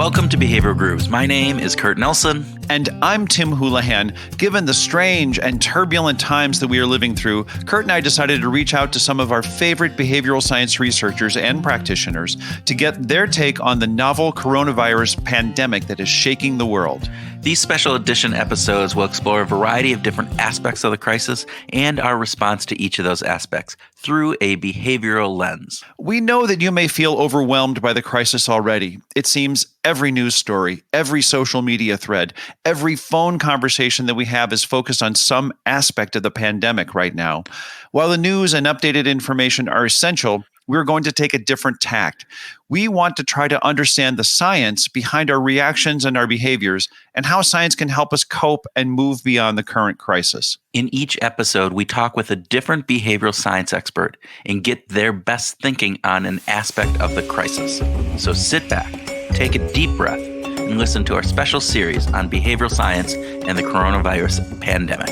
Welcome to Behavioral Grooves. My name is Kurt Nelson. And I'm Tim Houlihan. Given the strange and turbulent times that we are living through, Kurt and I decided to reach out to some of our favorite behavioral science researchers and practitioners to get their take on the novel coronavirus pandemic that is shaking the world. These special edition episodes will explore a variety of different aspects of the crisis and our response to each of those aspects through a behavioral lens. We know that you may feel overwhelmed by the crisis already. It seems every news story, every social media thread, every phone conversation that we have is focused on some aspect of the pandemic right now. While the news and updated information are essential, we're going to take a different tact. We want to try to understand the science behind our reactions and our behaviors and how science can help us cope and move beyond the current crisis. In each episode, we talk with a different behavioral science expert and get their best thinking on an aspect of the crisis. So sit back, take a deep breath, and listen to our special series on behavioral science and the coronavirus pandemic.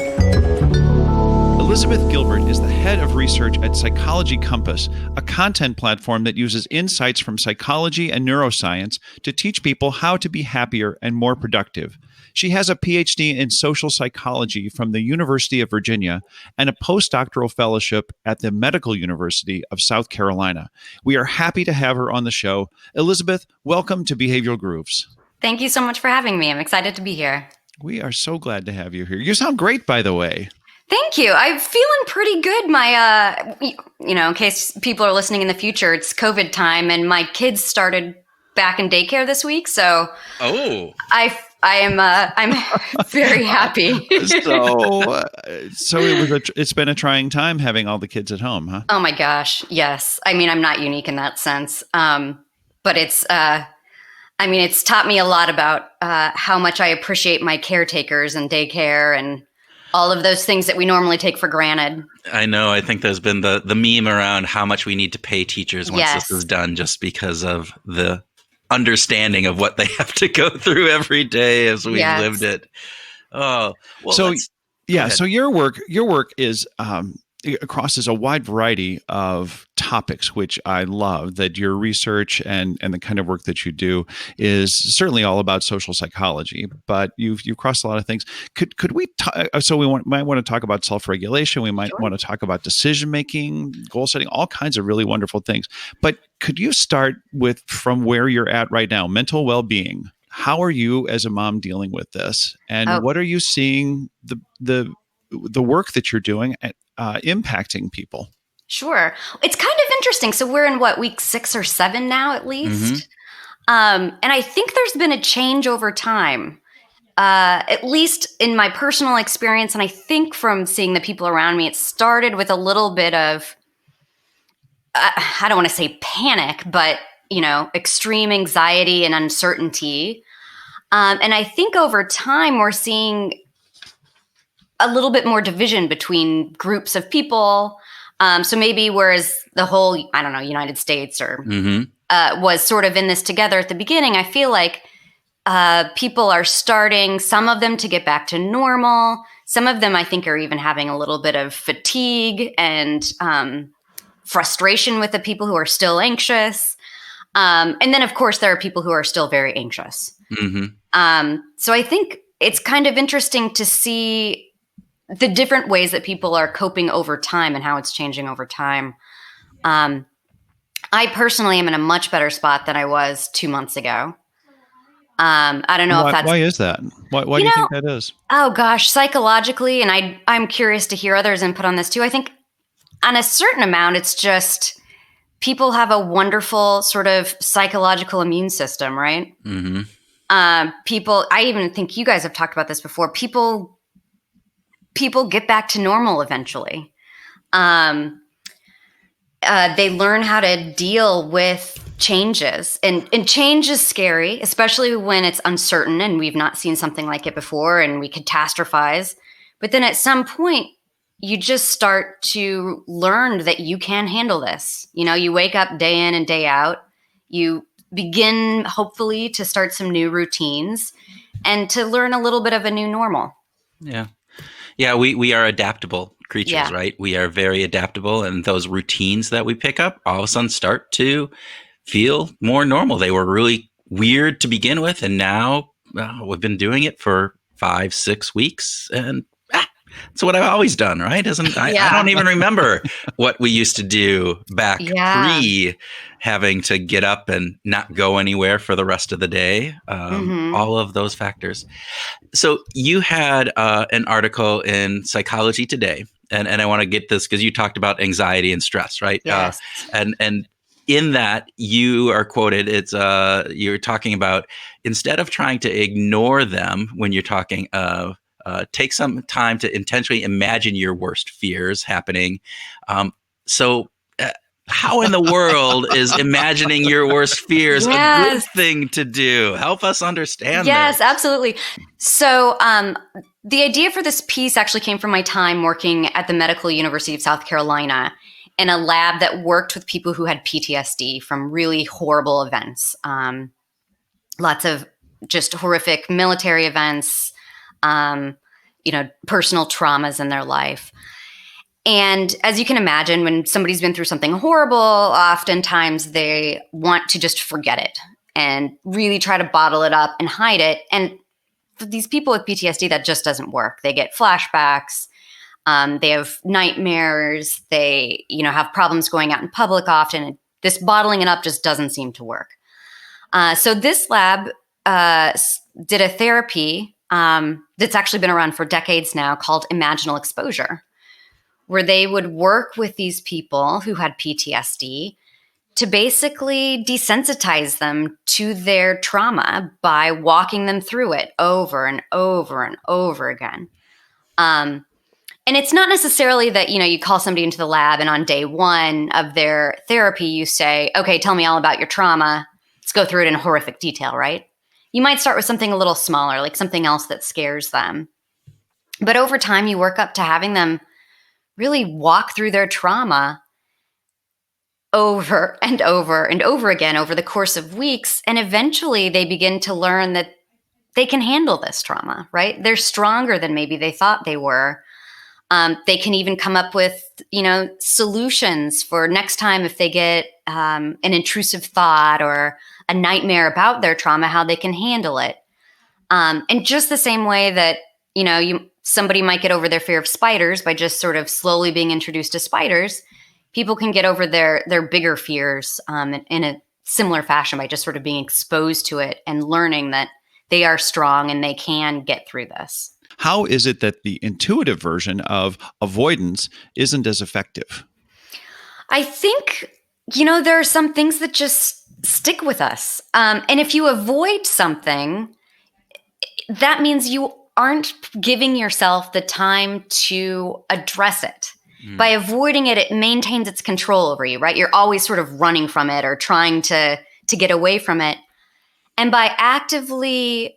Elizabeth Gilbert is the head of research at PsychologyCompass, a content platform that uses insights from psychology and neuroscience to teach people how to be happier and more productive. She has a PhD in social psychology from the University of Virginia and a postdoctoral fellowship at the Medical University of South Carolina. We are happy to have her on the show. Elizabeth, welcome to Behavioral Grooves. Thank you so much for having me. I'm excited to be here. We are so glad to have you here. You sound great, by the way. Thank you. I'm feeling pretty good. My, in case people are listening in the future, it's COVID time, and my kids started back in daycare this week. So, I'm very happy. So it's been a trying time having all the kids at home, huh? Oh my gosh, yes. I mean, I'm not unique in that sense, but it's taught me a lot about how much I appreciate my caretakers and daycare and all of those things that we normally take for granted. I know. I think there's been the meme around how much we need to pay teachers once this is done, just because of the understanding of what they have to go through every day as we've lived it. Oh, well, so your work is crosses a wide variety of topics, which I love. That your research and the kind of work that you do is certainly all about social psychology, but you've crossed a lot of things. Could we might want to talk about self-regulation. We might want to talk about decision-making, goal setting, all kinds of really wonderful things. But could you start from where you're at right now, mental well-being? How are you as a mom dealing with this? And what are you seeing the work that you're doing impacting people? Sure. It's kind of interesting. So we're in week 6 or 7 now, at least. And I think there's been a change over time, at least in my personal experience. And I think from seeing the people around me, it started with a little bit of, I don't want to say panic, but, extreme anxiety and uncertainty. And I think over time, we're seeing a little bit more division between groups of people. So maybe whereas the whole, United States or was sort of in this together at the beginning, I feel like people are starting, some of them to get back to normal. Some of them I think are even having a little bit of fatigue and frustration with the people who are still anxious. And then of course there are people who are still very anxious. So I think it's kind of interesting to see the different ways that people are coping over time and how it's changing over time. I personally am in a much better spot than I was 2 months ago. I don't know if that's... Why is that? Why do you think that is? Oh gosh, psychologically, and I'm curious to hear others' input on this too. I think on a certain amount, it's just people have a wonderful sort of psychological immune system, right? People, I even think you guys have talked about this before, people get back to normal eventually. They learn how to deal with changes. And change is scary, especially when it's uncertain and we've not seen something like it before and we catastrophize. But then at some point, you just start to learn that you can handle this. You wake up day in and day out. You begin, hopefully, to start some new routines and to learn a little bit of a new normal. Yeah, we are adaptable creatures, right? We are very adaptable, and those routines that we pick up all of a sudden start to feel more normal. They were really weird to begin with. And now we've been doing it for 5-6 weeks, and it's what I've always done, right? I don't even remember what we used to do back pre having to get up and not go anywhere for the rest of the day. All of those factors. So you had an article in Psychology Today, and I want to get this because you talked about anxiety and stress, right? Yes. And in that, you are quoted, you're talking about, instead of trying to ignore them when you're talking, take some time to intentionally imagine your worst fears happening. How in the world is imagining your worst fears a good thing to do? Help us understand Yes, this. absolutely. So the idea for this piece actually came from my time working at the Medical University of South Carolina in a lab that worked with people who had PTSD from really horrible events. Lots of just horrific military events, personal traumas in their life. And as you can imagine, when somebody's been through something horrible, oftentimes they want to just forget it and really try to bottle it up and hide it. And for these people with PTSD, that just doesn't work. They get flashbacks. They have nightmares. They, have problems going out in public often. This bottling it up just doesn't seem to work. So this lab did a therapy that's actually been around for decades now called Imaginal Exposure, where they would work with these people who had PTSD to basically desensitize them to their trauma by walking them through it over and over and over again. And it's not necessarily that, you call somebody into the lab and on day one of their therapy, you say, okay, tell me all about your trauma. Let's go through it in horrific detail, right? You might start with something a little smaller, like something else that scares them. But over time, you work up to having them really walk through their trauma over and over and over again over the course of weeks. And eventually they begin to learn that they can handle this trauma, right? They're stronger than maybe they thought they were. They can even come up with, solutions for next time if they get an intrusive thought or a nightmare about their trauma, how they can handle it. And just the same way that, somebody might get over their fear of spiders by just sort of slowly being introduced to spiders, people can get over their bigger fears in a similar fashion by just sort of being exposed to it and learning that they are strong and they can get through this. How is it that the intuitive version of avoidance isn't as effective? I think, there are some things that just stick with us. And if you avoid something, that means you aren't giving yourself the time to address it. By avoiding it, it maintains its control over you, right? You're always sort of running from it or trying to get away from it. And by actively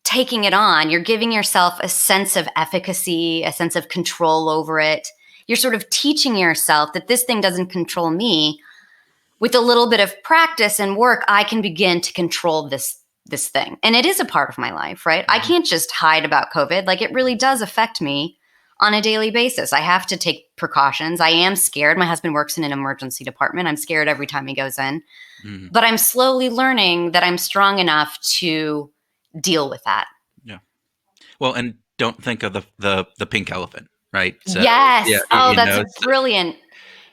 taking it on, you're giving yourself a sense of efficacy, a sense of control over it. You're sort of teaching yourself that this thing doesn't control me. With a little bit of practice and work, I can begin to control this thing. And it is a part of my life, right? I can't just hide about COVID. Like, it really does affect me on a daily basis. I have to take precautions. I am scared. My husband works in an emergency department. I'm scared every time he goes in. But I'm slowly learning that I'm strong enough to deal with that. Yeah. Well, and don't think of the pink elephant, right? So, yes. Yeah, that's brilliant.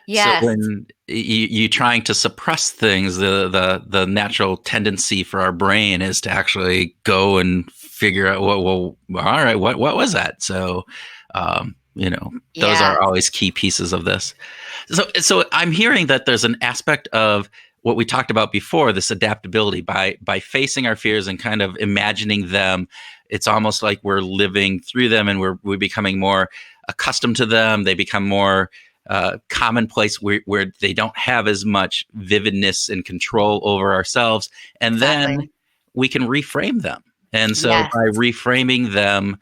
Yes. So when you trying to suppress things, the natural tendency for our brain is to actually go and figure out, well, all right, what was that? So, those are always key pieces of this. So I'm hearing that there's an aspect of what we talked about before, this adaptability by facing our fears and kind of imagining them. It's almost like we're living through them and we're becoming more accustomed to them. They become more commonplace where they don't have as much vividness and control over ourselves. And then we can reframe them. And so by reframing them,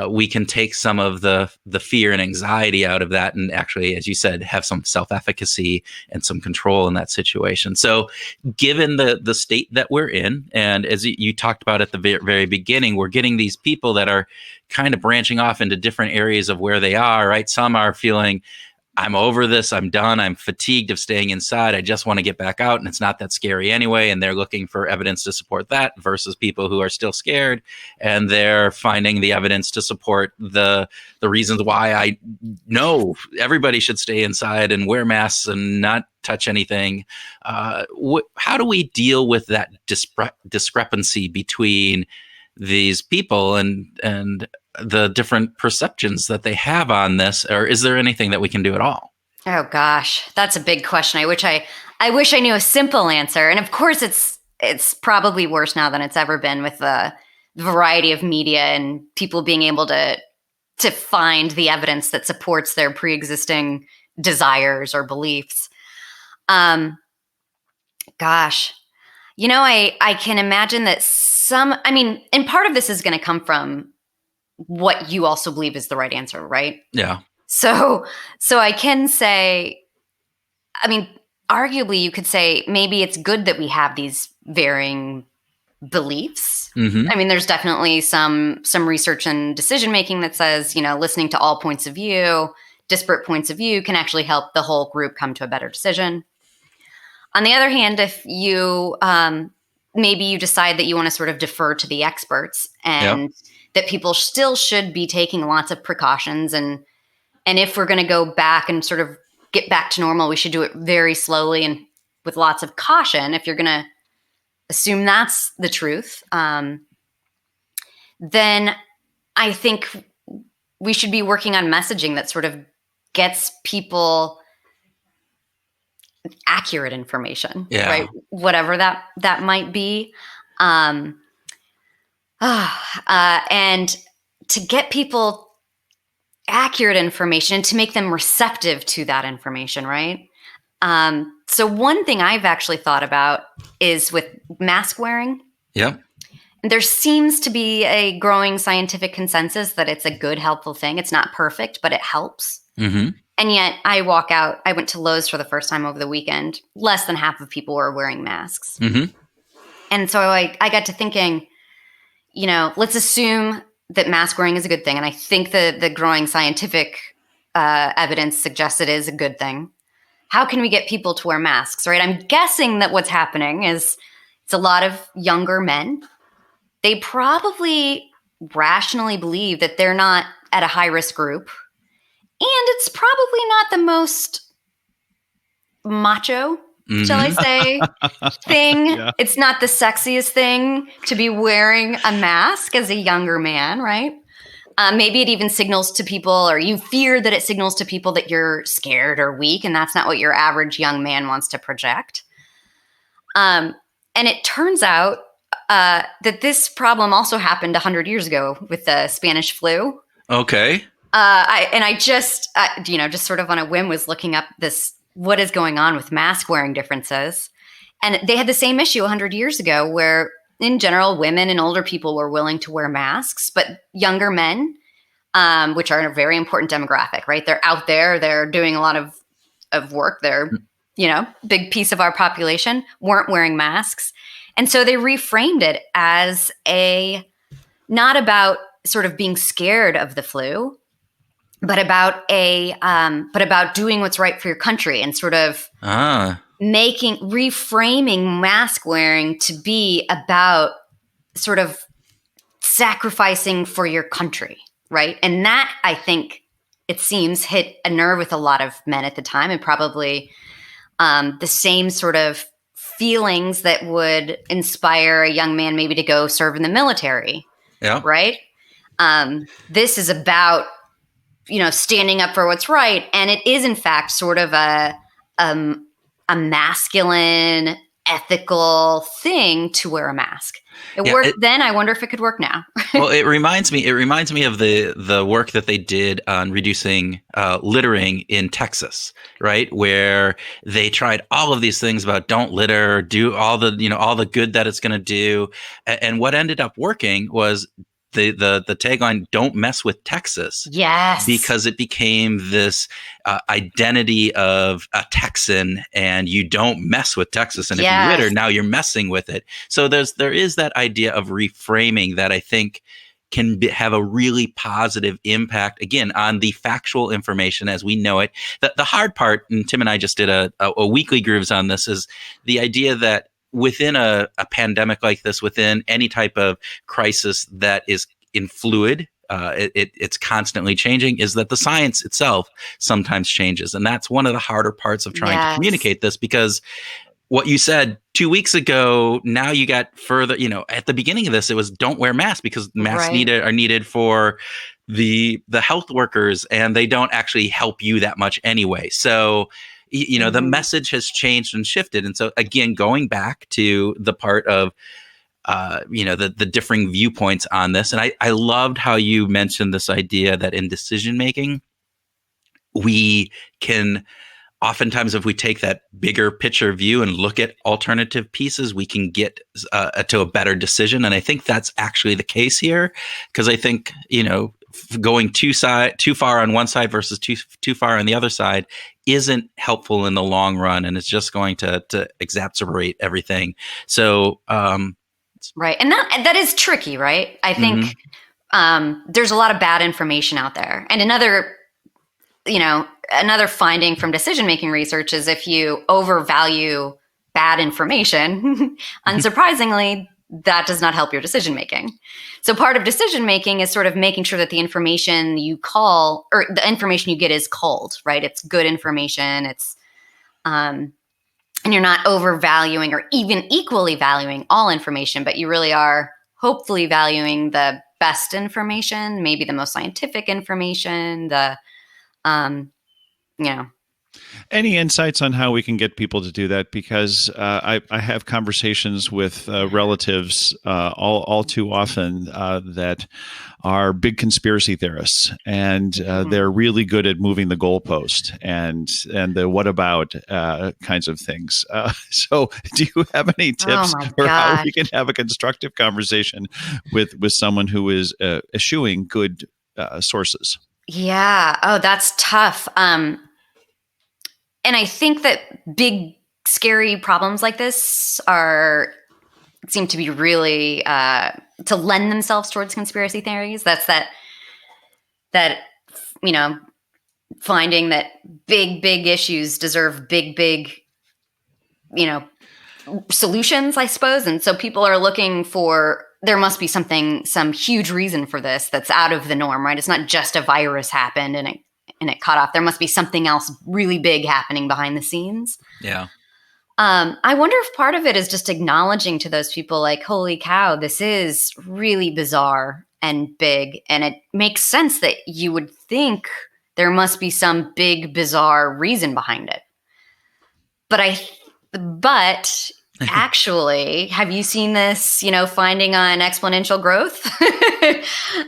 we can take some of the fear and anxiety out of that and actually, as you said, have some self-efficacy and some control in that situation. So given the state that we're in, and as you talked about at the very beginning, we're getting these people that are kind of branching off into different areas of where they are, right? Some are feeling I'm over this. I'm done. I'm fatigued of staying inside. I just want to get back out, and it's not that scary anyway. And they're looking for evidence to support that versus people who are still scared, and they're finding the evidence to support the reasons why I know everybody should stay inside and wear masks and not touch anything. How do we deal with that discrepancy between these people and the different perceptions that they have on this, or is there anything that we can do at all? Oh gosh, that's a big question. I wish I knew a simple answer. And of course it's probably worse now than it's ever been with the variety of media and people being able to find the evidence that supports their pre-existing desires or beliefs. Gosh, I can imagine that and part of this is going to come from what you also believe is the right answer, right? Yeah. So I can say, arguably you could say maybe it's good that we have these varying beliefs. Mm-hmm. There's definitely some research and decision-making that says, listening to all points of view, disparate points of view can actually help the whole group come to a better decision. On the other hand, if you, maybe you decide that you want to sort of defer to the experts and that people still should be taking lots of precautions. And if we're going to go back and sort of get back to normal, we should do it very slowly and with lots of caution. If you're going to assume that's the truth, then I think we should be working on messaging that sort of gets people accurate information, right? Whatever that might be. And to get people accurate information and to make them receptive to that information, right? So one thing I've actually thought about is with mask wearing. Yeah. And there seems to be a growing scientific consensus that it's a good, helpful thing. It's not perfect, but it helps. Mm-hmm. And yet I went to Lowe's for the first time over the weekend. Less than half of people were wearing masks. Mm-hmm. And so I got to thinking, let's assume that mask wearing is a good thing. And I think the growing scientific evidence suggests it is a good thing. How can we get people to wear masks, right? I'm guessing that what's happening is it's a lot of younger men. They probably rationally believe that they're not at a high-risk group. And it's probably not the most macho, shall I say, thing. Yeah. It's not the sexiest thing to be wearing a mask as a younger man, right? Maybe it even signals to people, or you fear that it signals to people that you're scared or weak, and that's not what your average young man wants to project. And it turns out that this problem also happened 100 years ago with the Spanish flu. Okay. I just sort of on a whim was looking up what is going on with mask wearing differences. And they had the same issue 100 years ago where in general, women and older people were willing to wear masks, but younger men, which are a very important demographic, right? They're out there, they're doing a lot of work. They're, big piece of our population weren't wearing masks. And so they reframed it as not about sort of being scared of the flu, but about doing what's right for your country and sort of reframing mask wearing to be about sort of sacrificing for your country, right? And that, I think, it seems, hit a nerve with a lot of men at the time, and probably the same sort of feelings that would inspire a young man maybe to go serve in the military, right? This is about, standing up for what's right. And it is, in fact, sort of a masculine, ethical thing to wear a mask. It worked then. I wonder if it could work now. Well, it reminds me of the work that they did on reducing littering in Texas, right? Where they tried all of these things about don't litter, do all the good that it's going to do. And what ended up working was the tagline, "Don't mess with Texas." Yes. Because it became this identity of a Texan, and you don't mess with Texas. And if you litter, now you're messing with it. So there is that idea of reframing that I think can have a really positive impact, again, on the factual information as we know it. The hard part, and Tim and I just did a weekly grooves on this, is the idea that within a pandemic like this, within any type of crisis that is in fluid, it's constantly changing, is that the science itself sometimes changes. And that's one of the harder parts of trying to communicate this, because what you said 2 weeks ago, now you got further, at the beginning of this, it was don't wear masks because masks are needed for the health workers, and they don't actually help you that much anyway. So, the message has changed and shifted. And so again, going back to the part of, the differing viewpoints on this. And I loved how you mentioned this idea that in decision making, we can oftentimes, if we take that bigger picture view and look at alternative pieces, we can get to a better decision. And I think that's actually the case here, because I think, going too far on one side versus too far on the other side isn't helpful in the long run, and it's just going to exacerbate everything. So, right, and that is tricky, right? I think there's a lot of bad information out there, and another finding from decision-making research is if you overvalue bad information, unsurprisingly, that does not help your decision-making. So part of decision-making is sort of making sure that the information you call, or the information you get, is culled, right? It's good information. It's, and you're not overvaluing or even equally valuing all information, but you really are hopefully valuing the best information, maybe the most scientific information, Any insights on how we can get people to do that? Because I have conversations with relatives all too often that are big conspiracy theorists, and they're really good at moving the goalpost and the what about kinds of things. So do you have any tips for how we can have a constructive conversation with someone who is eschewing good sources? Yeah. Oh, that's tough. And I think that big, scary problems like this seem to be really to lend themselves towards conspiracy theories. That's that finding that big issues deserve big solutions, I suppose. And so people are looking for, there must be some huge reason for this that's out of the norm, right? It's not just a virus happened and it cut off. There must be something else really big happening behind the scenes. Yeah. I wonder if part of it is just acknowledging to those people, like, holy cow, this is really bizarre and big. And it makes sense that you would think there must be some big, bizarre reason behind it. But actually, have you seen this, finding on exponential growth?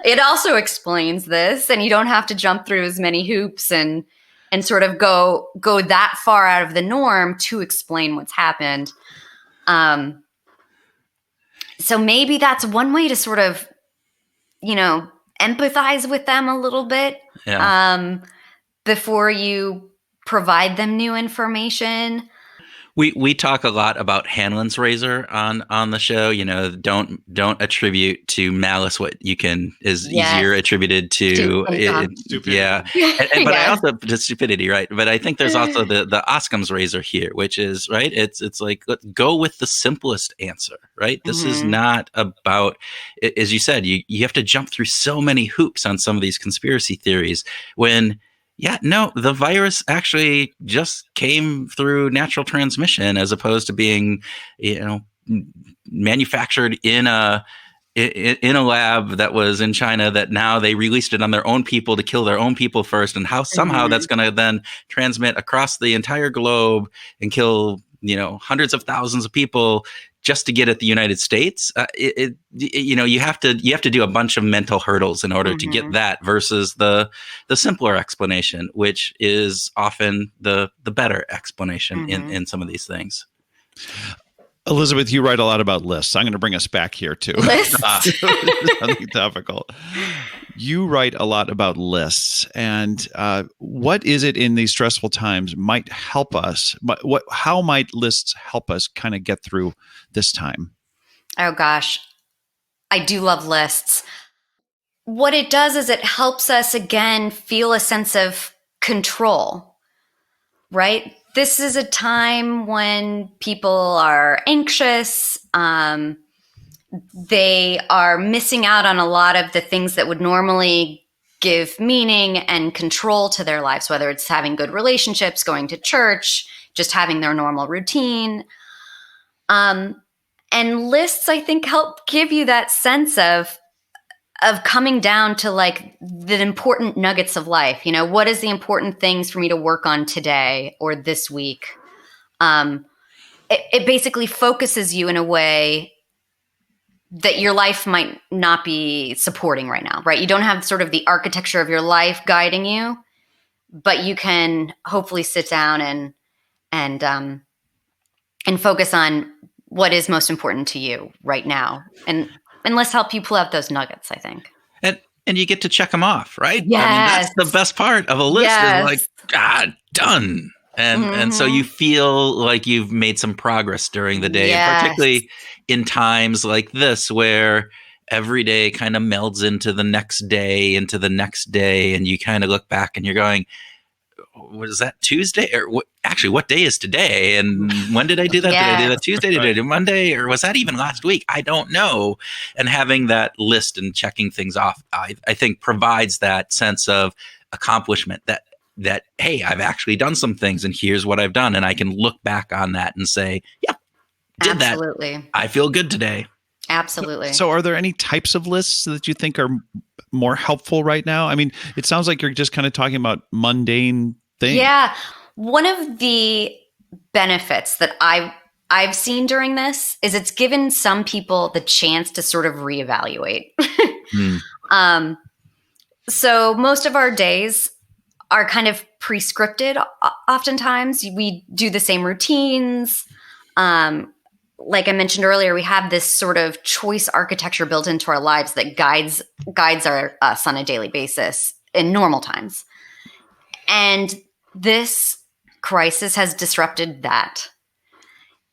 It also explains this, and you don't have to jump through as many hoops and sort of go that far out of the norm to explain what's happened. So maybe that's one way to sort of, empathize with them a little bit before you provide them new information. We talk a lot about Hanlon's razor on the show. Don't attribute to malice what you can is easier attributed to stupidity. Yeah. But I also to stupidity, right? But I think there's also the Occam's razor here, which is right. It's like, go with the simplest answer, right? This is not about, as you said, you have to jump through so many hoops on some of these conspiracy theories when. Yeah, no, the virus actually just came through natural transmission as opposed to being, manufactured in a lab that was in China that now they released it on their own people to kill their own people first, and how somehow that's going to then transmit across the entire globe and kill, hundreds of thousands of people just to get at the United States. You have to do a bunch of mental hurdles in order to get that versus the simpler explanation, which is often the better explanation in some of these things. Elizabeth, you write a lot about lists. I'm going to bring us back here too. Lists? Something topical. You write a lot about lists, and what is it in these stressful times might help us? How might lists help us kind of get through this time? Oh gosh, I do love lists. what it does is it helps us again feel a sense of control, right? This is a time when people are anxious. They are missing out on a lot of the things that would normally give meaning and control to their lives, whether it's having good relationships, going to church, just having their normal routine. And lists, I think, help give you that sense of coming down to like the important nuggets of life. You know, what is the important things for me to work on today or this week? It basically focuses you in a way that your life might not be supporting right now, right? You don't have sort of the architecture of your life guiding you, but you can hopefully sit down and focus on what is most important to you right now. And let's help you pull out those nuggets, I think. And you get to check them off, right? Yes. I mean, that's the best part of a list Yes. is like, done. And so you feel like you've made some progress during the day, Yes. and particularly in times like this where every day kind of melds into the next day, and you kind of look back and you're going, was that Tuesday? Or what day is today? And when did I do that? Yes. Did I do that Tuesday? Did I do Monday? Or was that even last week? I don't know. And having that list and checking things off, I think provides that sense of accomplishment that, hey, I've actually done some things and here's what I've done. And I can look back on that and say, yeah, did Absolutely. that. I feel good today. Absolutely. So are there any types of lists that you think are more helpful right now? I mean, it sounds like you're just kind of talking about mundane things. Yeah. One of the benefits that I've seen during this is it's given some people the chance to sort of reevaluate. So most of our days are kind of pre-scripted. Oftentimes we do the same routines. Like I mentioned earlier, we have this sort of choice architecture built into our lives that guides us on a daily basis in normal times. And this crisis has disrupted that.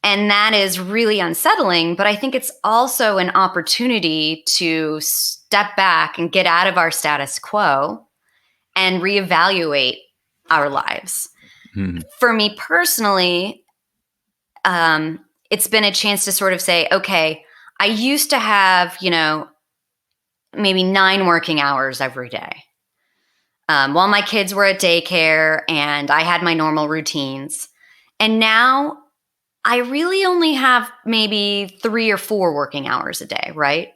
And that is really unsettling, but I think it's also an opportunity to step back and get out of our status quo and reevaluate our lives. For me personally, it's been a chance to sort of say, okay, I used to have, maybe 9 working hours every day while my kids were at daycare and I had my normal routines. And now I really only have maybe 3 or 4 working hours a day, right?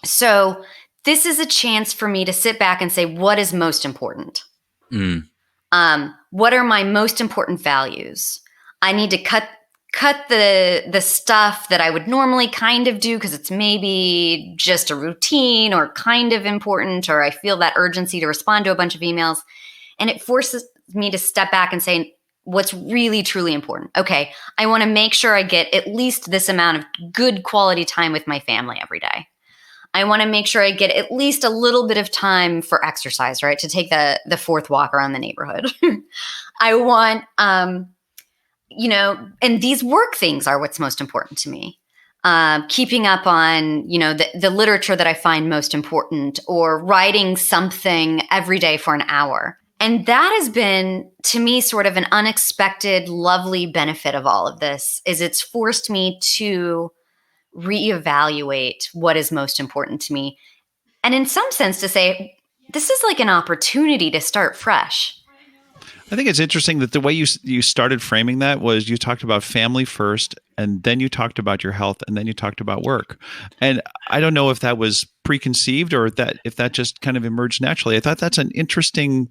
So this is a chance for me to sit back and say, what is most important? What are my most important values? I need to cut the stuff that I would normally kind of do because it's maybe just a routine or kind of important, or I feel that urgency to respond to a bunch of emails. And it forces me to step back and say, what's really, truly important? Okay, I want to make sure I get at least this amount of good quality time with my family every day. I want to make sure I get at least a little bit of time for exercise, right? To take the fourth walk around the neighborhood. I want, and these work things are what's most important to me. Keeping up on, the literature that I find most important, or writing something every day for an hour. And that has been, to me, sort of an unexpected, lovely benefit of all of this, is it's forced me to reevaluate what is most important to me. And in some sense to say, this is like an opportunity to start fresh. I think it's interesting that the way you started framing that was you talked about family first, and then you talked about your health, and then you talked about work. And I don't know if that was preconceived or if that just kind of emerged naturally. I thought that's an interesting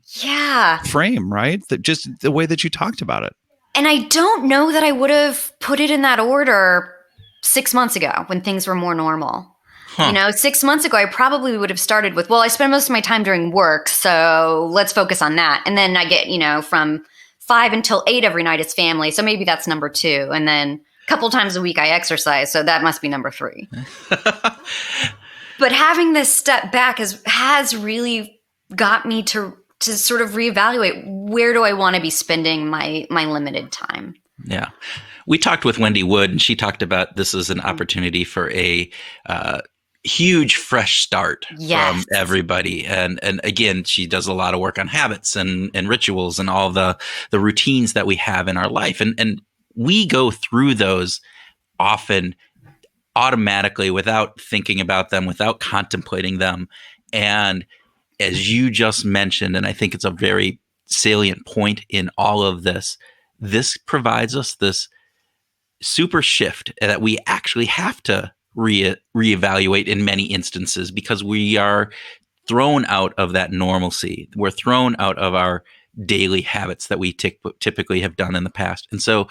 frame, right? That just the way that you talked about it. And I don't know that I would have put it in that order 6 months ago when things were more normal. 6 months ago, I probably would have started with, well, I spend most of my time during work, so let's focus on that. And then I get, from 5 until 8 every night is family. So maybe that's number 2. And then a couple times a week I exercise. So that must be number 3. But having this step back has really got me to sort of reevaluate, where do I want to be spending my limited time? Yeah. We talked with Wendy Wood, and she talked about this as an opportunity for a huge fresh start Yes. from everybody. And again, she does a lot of work on habits and rituals and all the routines that we have in our life. And we go through those often automatically without thinking about them, without contemplating them. And as you just mentioned, and I think it's a very salient point in all of this, this provides us this super shift that we actually have to reevaluate in many instances, because we are thrown out of that normalcy. We're thrown out of our daily habits that we typically have done in the past. And so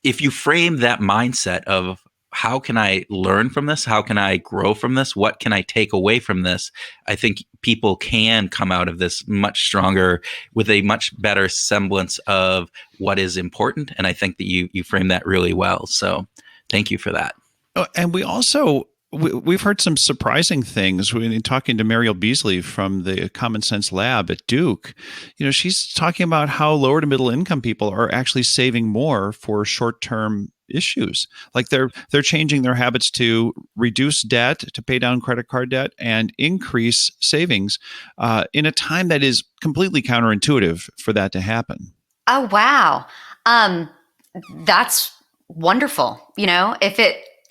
if you frame that mindset of how can I learn from this? How can I grow from this? What can I take away from this? I think people can come out of this much stronger with a much better semblance of what is important. And I think that you frame that really well. So thank you for that. And we also, we've heard some surprising things when talking to Mariel Beasley from the Common Sense Lab at Duke. She's talking about how lower to middle income people are actually saving more for short-term issues. Like they're changing their habits to reduce debt, to pay down credit card debt, and increase savings in a time that is completely counterintuitive for that to happen. Oh, wow. That's wonderful.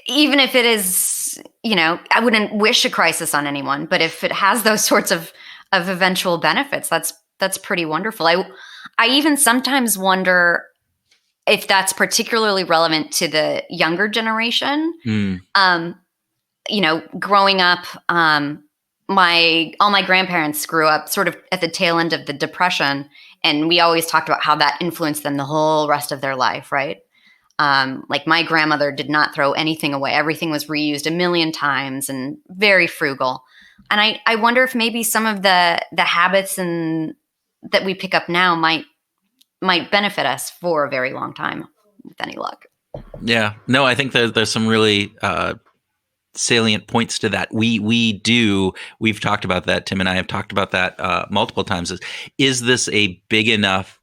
Even if it is, I wouldn't wish a crisis on anyone, but if it has those sorts of eventual benefits, that's pretty wonderful. I even sometimes wonder if that's particularly relevant to the younger generation. Growing up, all my grandparents grew up sort of at the tail end of the Depression, and we always talked about how that influenced them the whole rest of their life, right? Like my grandmother did not throw anything away. Everything was reused a million times and very frugal. And I wonder if maybe some of the habits that we pick up now might benefit us for a very long time with any luck. Yeah, no, I think there's some really salient points to that. We've talked about that. Tim and I have talked about that multiple times. Is this a big enough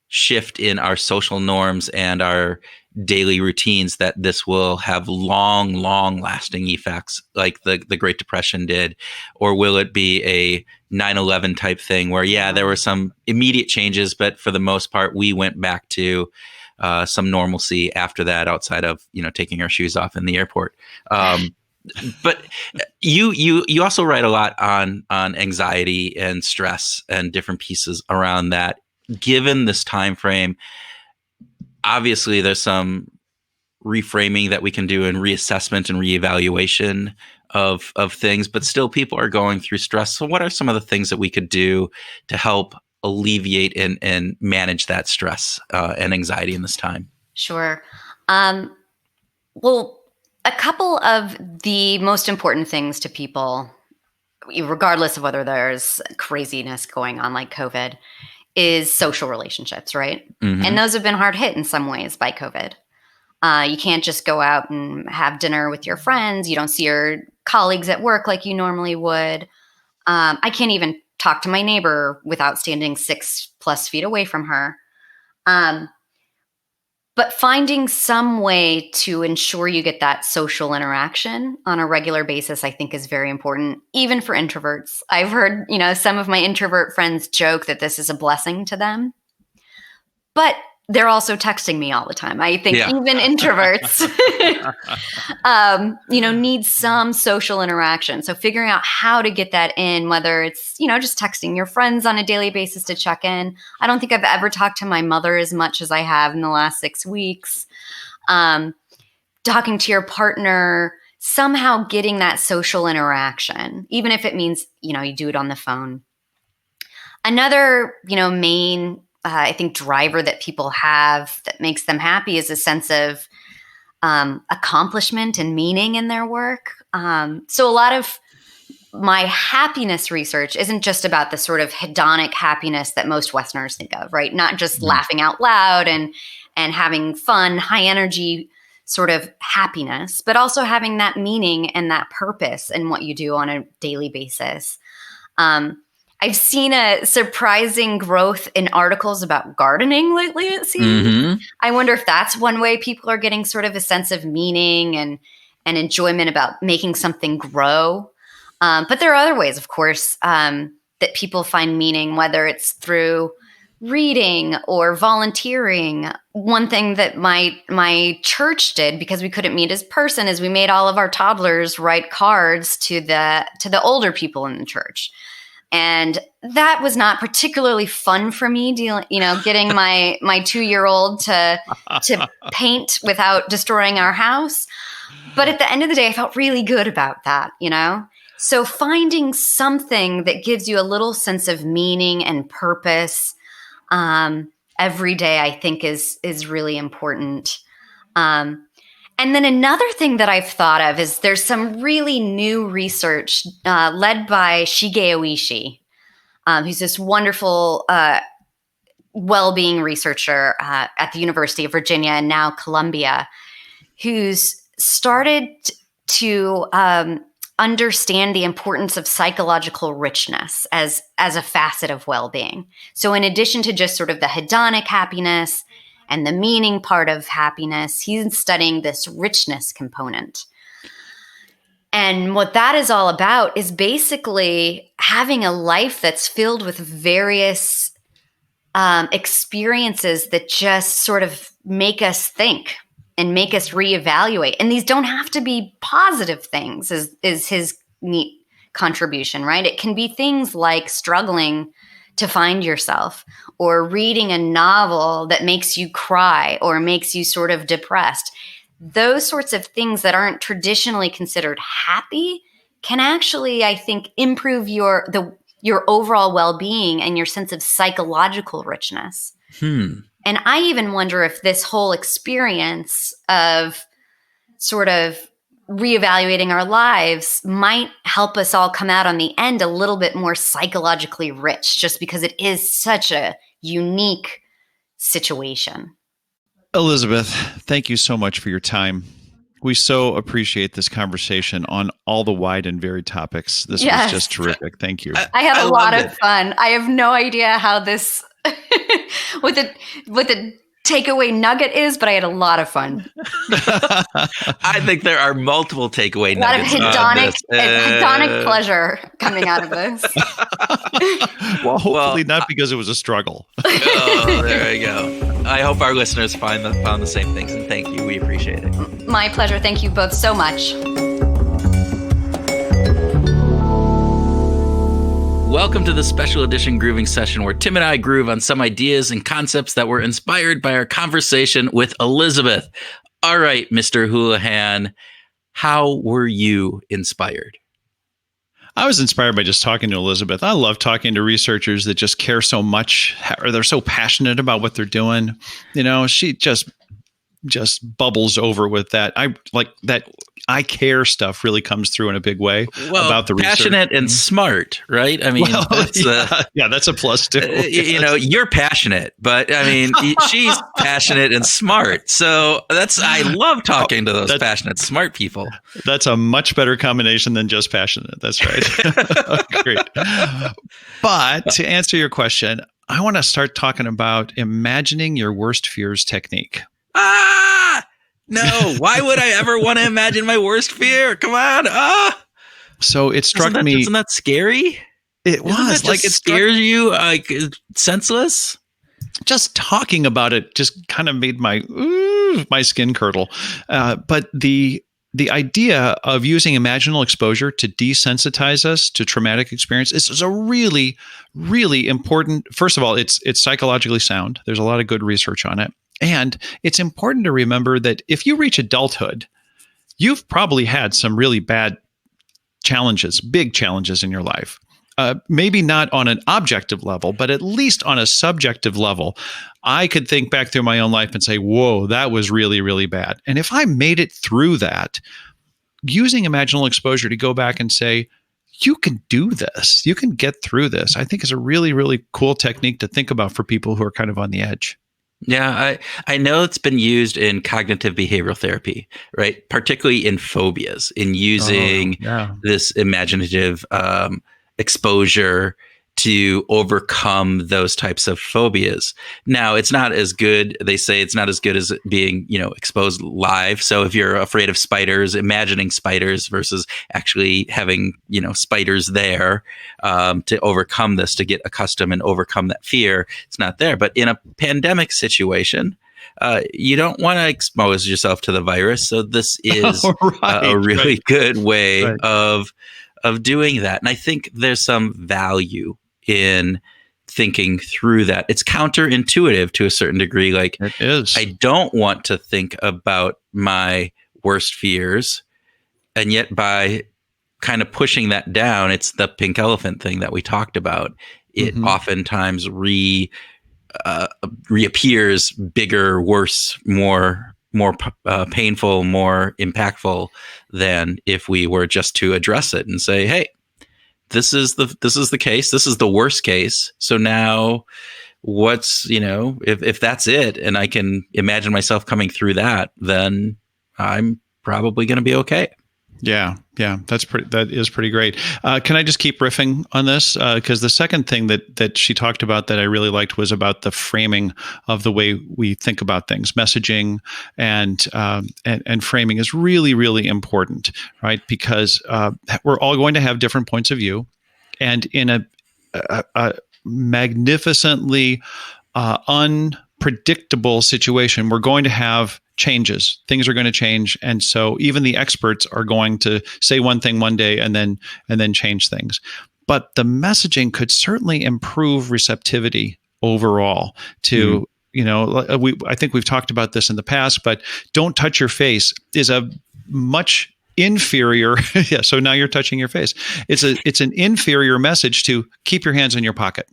shift in our social norms and our daily routines that this will have long lasting effects like the Great Depression did? Or will it be a 9/11 type thing where, there were some immediate changes, but for the most part, we went back to some normalcy after that, outside of, taking our shoes off in the airport. But you also write a lot on anxiety and stress and different pieces around that. Given this time frame, obviously there's some reframing that we can do and reassessment and reevaluation of things, but still people are going through stress. So what are some of the things that we could do to help alleviate and manage that stress and anxiety in this time? Sure. Well, a couple of the most important things to people, regardless of whether there's craziness going on like COVID, is social relationships, right? Mm-hmm. And those have been hard hit in some ways by COVID. You can't just go out and have dinner with your friends. You don't see your colleagues at work like you normally would. I can't even talk to my neighbor without standing 6+ feet away from her. But finding some way to ensure you get that social interaction on a regular basis, I think, is very important, even for introverts. I've heard, some of my introvert friends joke that this is a blessing to them, but they're also texting me all the time. I think even introverts, need some social interaction. So figuring out how to get that in, whether it's, just texting your friends on a daily basis to check in. I don't think I've ever talked to my mother as much as I have in the last 6 weeks. Talking to your partner, somehow getting that social interaction, even if it means, you do it on the phone. Another, main I think driver that people have that makes them happy is a sense of accomplishment and meaning in their work. So a lot of my happiness research isn't just about the sort of hedonic happiness that most Westerners think of, right? Not just laughing out loud and having fun, high energy sort of happiness, but also having that meaning and that purpose in what you do on a daily basis. I've seen a surprising growth in articles about gardening lately, it seems. Mm-hmm. I wonder if that's one way people are getting sort of a sense of meaning and enjoyment about making something grow. But there are other ways, of course, that people find meaning, whether it's through reading or volunteering. One thing that my church did, because we couldn't meet as person, is we made all of our toddlers write cards to the older people in the church. And that was not particularly fun for me, getting my 2-year-old to paint without destroying our house. But at the end of the day, I felt really good about that, So finding something that gives you a little sense of meaning and purpose every day, I think is really important. And then another thing that I've thought of is there's some really new research led by Shigeo Ishii, who's this wonderful well-being researcher at the University of Virginia and now Columbia, who's started to understand the importance of psychological richness as a facet of well-being. So in addition to just sort of the hedonic happiness and the meaning part of happiness, he's studying this richness component. And what that is all about is basically having a life that's filled with various experiences that just sort of make us think and make us reevaluate. And these don't have to be positive things, is his neat contribution, right? It can be things like struggling to find yourself, or reading a novel that makes you cry or makes you sort of depressed. Those sorts of things that aren't traditionally considered happy can actually, I think, improve your overall well-being and your sense of psychological richness. And I even wonder if this whole experience of sort of reevaluating our lives might help us all come out on the end a little bit more psychologically rich, just because it is such a unique situation. Elizabeth, thank you so much for your time. We so appreciate this conversation on all the wide and varied topics. This was just terrific. Thank you. I had a lot of fun. I have no idea how this what the takeaway nugget is, but I had a lot of fun. I think there are multiple takeaway nuggets. A lot of hedonic pleasure coming out of this. Well, hopefully not because it was a struggle. Oh, there we go. I hope our listeners found the same things, and thank you. We appreciate it. My pleasure. Thank you both so much. Welcome to the special edition grooving session where Tim and I groove on some ideas and concepts that were inspired by our conversation with Elizabeth. All right, Mr. Houlihan, how were you inspired? I was inspired by just talking to Elizabeth. I love talking to researchers that just care so much, or they're so passionate about what they're doing. She just bubbles over with that. I like that. I care stuff really comes through in a big way about the research. Passionate and smart, right? I mean, that's a plus too. You're passionate, but I mean, she's passionate and smart. So I love talking to those passionate, smart people. That's a much better combination than just passionate. That's right. Great. But to answer your question, I want to start talking about imagining your worst fears technique. No, why would I ever want to imagine my worst fear? Come on. So it struck me. Isn't that scary? It was like it scares you, like senseless. Just talking about it just kind of made my skin curdle. But the idea of using imaginal exposure to desensitize us to traumatic experience is a really, really important. First of all, it's psychologically sound. There's a lot of good research on it. And it's important to remember that if you reach adulthood, you've probably had some really bad challenges, big challenges in your life. Maybe not on an objective level, but at least on a subjective level. I could think back through my own life and say, whoa, that was really, really bad. And if I made it through that, using imaginal exposure to go back and say, you can do this, you can get through this, I think is a really, really cool technique to think about for people who are kind of on the edge. Yeah, I know it's been used in cognitive behavioral therapy, right? Particularly in phobias, in using this imaginative exposure to overcome those types of phobias. Now, it's not as good. They say it's not as good as being, exposed live. So if you're afraid of spiders, imagining spiders versus actually having, spiders there to overcome this, to get accustomed and overcome that fear, it's not there. But in a pandemic situation, you don't want to expose yourself to the virus. So this is a really good way of doing that. And I think there's some value in thinking through that. It's counterintuitive to a certain degree. Like, it is. I don't want to think about my worst fears. And yet by kind of pushing that down, it's the pink elephant thing that we talked about. It oftentimes reappears bigger, worse, more painful, more impactful than if we were just to address it and say, hey, this is the case. This is the worst case. So now what's, if that's it, and I can imagine myself coming through that, then I'm probably going to be okay. Yeah. That is pretty great. Can I just keep riffing on this? Because the second thing that she talked about that I really liked was about the framing of the way we think about things. Messaging and framing is really, really important, right? Because we're all going to have different points of view, and in a magnificently unpredictable situation, we're going to have changes. Things are going to change, and so even the experts are going to say one thing one day and then change things. But the messaging could certainly improve receptivity overall to I think we've talked about this in the past, but don't touch your face is a much inferior. Yeah. So now you're touching your face. It's an inferior message to keep your hands in your pocket.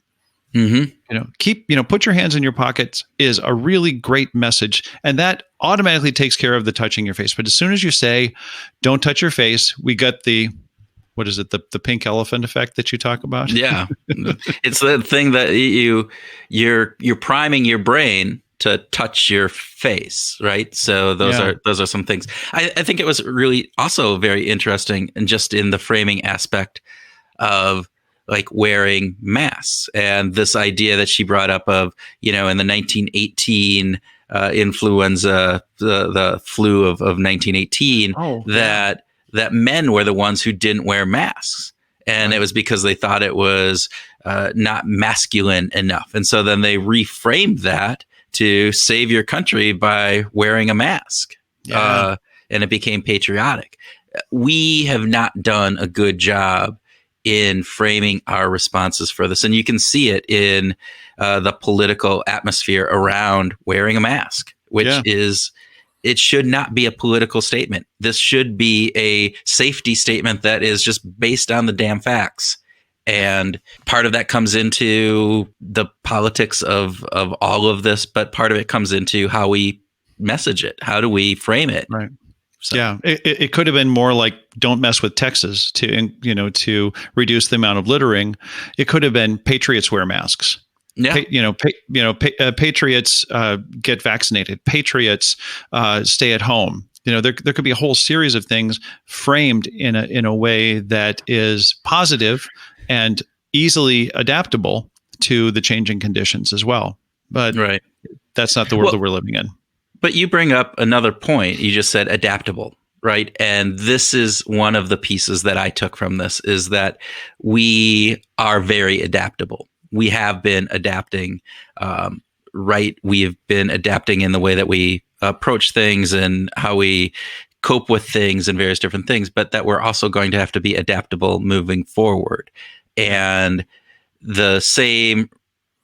Put your hands in your pockets is a really great message, and that automatically takes care of the touching your face. But as soon as you say, "Don't touch your face," we got the pink elephant effect that you talk about. Yeah, it's the thing that you're priming your brain to touch your face, right? So those are some things. I think it was really also very interesting, and just in the framing aspect of like wearing masks, and this idea that she brought up of, in the 1918 influenza, the flu of 1918, that men were the ones who didn't wear masks. And it was because they thought it was not masculine enough. And so then they reframed that to save your country by wearing a mask. And it became patriotic. We have not done a good job in framing our responses for this. And you can see it in the political atmosphere around wearing a mask, which it should not be a political statement. This should be a safety statement that is just based on the damn facts. And part of that comes into the politics of all of this, but part of it comes into how we message it. How do we frame it? Right. So. Yeah, it could have been more like "Don't mess with Texas" to reduce the amount of littering. It could have been "Patriots wear masks." Yeah, patriots get vaccinated. Patriots stay at home. There could be a whole series of things framed in a way that is positive and easily adaptable to the changing conditions as well. But that's not the world that we're living in. But you bring up another point. You just said adaptable, right? And this is one of the pieces that I took from this, is that we are very adaptable. We have been adapting, right? We have been adapting in the way that we approach things and how we cope with things and various different things, but that we're also going to have to be adaptable moving forward. And the same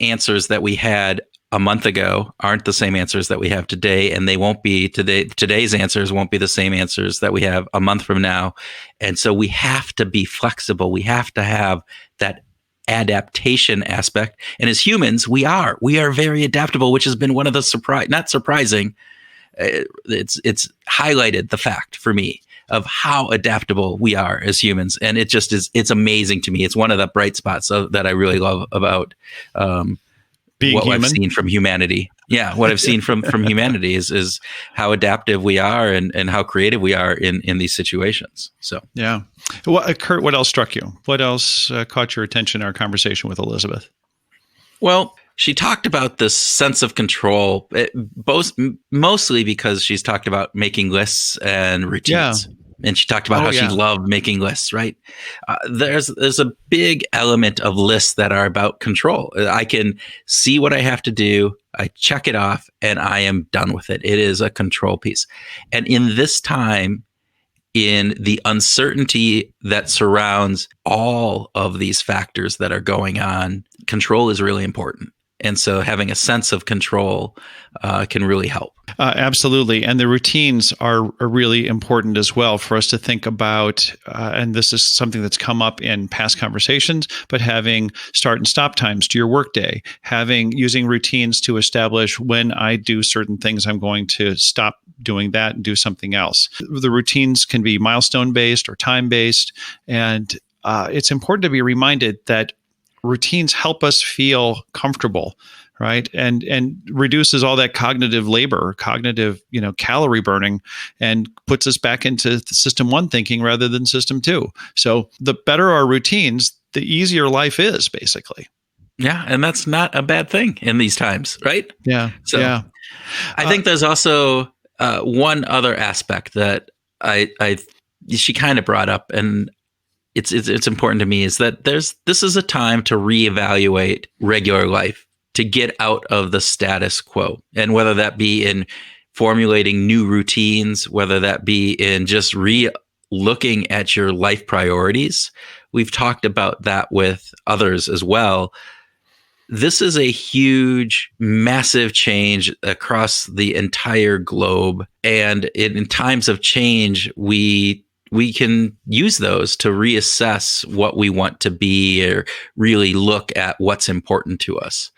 answers that we had a month ago aren't the same answers that we have today, and they won't be today. Today's answers won't be the same answers that we have a month from now. And so we have to be flexible. We have to have that adaptation aspect. And as humans, we are very adaptable, which has been one of the not surprising. It's highlighted the fact for me of how adaptable we are as humans. And it just is, it's amazing to me. It's one of the bright spots that I really love about, being what human. I've seen from humanity. Yeah, what I've seen from humanity is how adaptive we are and how creative we are in these situations. So yeah. Kurt, what else struck you? What else caught your attention in our conversation with Elizabeth? Well, she talked about this sense of control, mostly because she's talked about making lists and routines. Yeah. And she talked about how she loved making lists, right? There's a big element of lists that are about control. I can see what I have to do, I check it off, and I am done with it. It is a control piece. And in this time, in the uncertainty that surrounds all of these factors that are going on, control is really important. And so having a sense of control can really help. Absolutely. And the routines are really important as well for us to think about. And this is something that's come up in past conversations, but having start and stop times to your workday, using routines to establish when I do certain things, I'm going to stop doing that and do something else. The routines can be milestone based or time based. And it's important to be reminded that routines help us feel comfortable, right? And reduces all that cognitive labor, calorie burning, and puts us back into system 1 thinking rather than system 2. So the better our routines, the easier life is, basically. Yeah, and that's not a bad thing in these times, right? Yeah. So yeah. I think there's also one other aspect that she kind of brought up, and it's important to me, is that this is a time to reevaluate regular life, to get out of the status quo. And whether that be in formulating new routines, whether that be in just looking at your life priorities. We've talked about that with others as well. This is a huge, massive change across the entire globe. And in times of change, we can use those to reassess what we want to be or really look at what's important to us.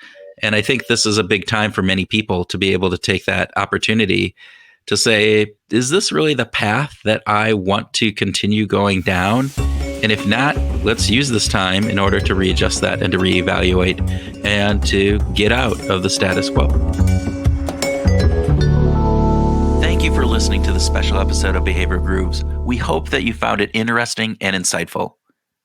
And I think this is a big time for many people to be able to take that opportunity to say, is this really the path that I want to continue going down? And if not, let's use this time in order to readjust that and to reevaluate and to get out of the status quo. Thank you for listening to the special episode of Behavioral Grooves. We hope that you found it interesting and insightful.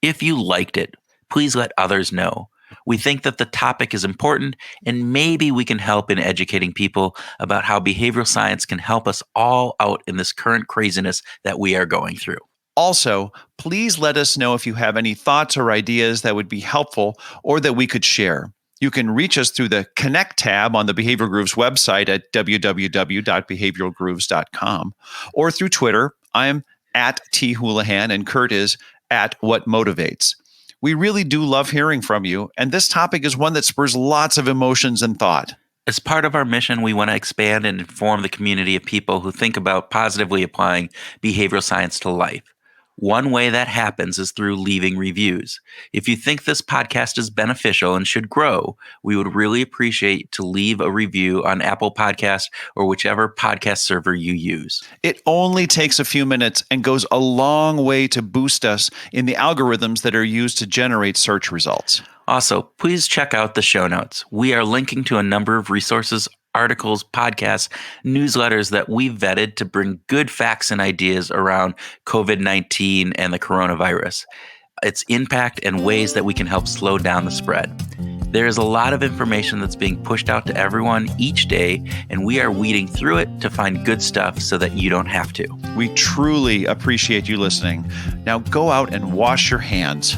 If you liked it, please let others know. We think that the topic is important, and maybe we can help in educating people about how behavioral science can help us all out in this current craziness that we are going through. Also, please let us know if you have any thoughts or ideas that would be helpful or that we could share. You can reach us through the Connect tab on the Behavioral Grooves website at www.behavioralgrooves.com or through Twitter. I'm at @THoulihan and Kurt is at @WhatMotivates. We really do love hearing from you, and this topic is one that spurs lots of emotions and thought. As part of our mission, we want to expand and inform the community of people who think about positively applying behavioral science to life. One way that happens is through leaving reviews. If you think this podcast is beneficial and should grow, we would really appreciate to leave a review on Apple Podcasts or whichever podcast server you use. It only takes a few minutes and goes a long way to boost us in the algorithms that are used to generate search results. Also, please check out the show notes. We are linking to a number of resources, articles, podcasts, newsletters that we vetted to bring good facts and ideas around COVID-19 and the coronavirus, its impact, and ways that we can help slow down the spread. There is a lot of information that's being pushed out to everyone each day, and we are weeding through it to find good stuff so that you don't have to. We truly appreciate you listening. Now go out and wash your hands.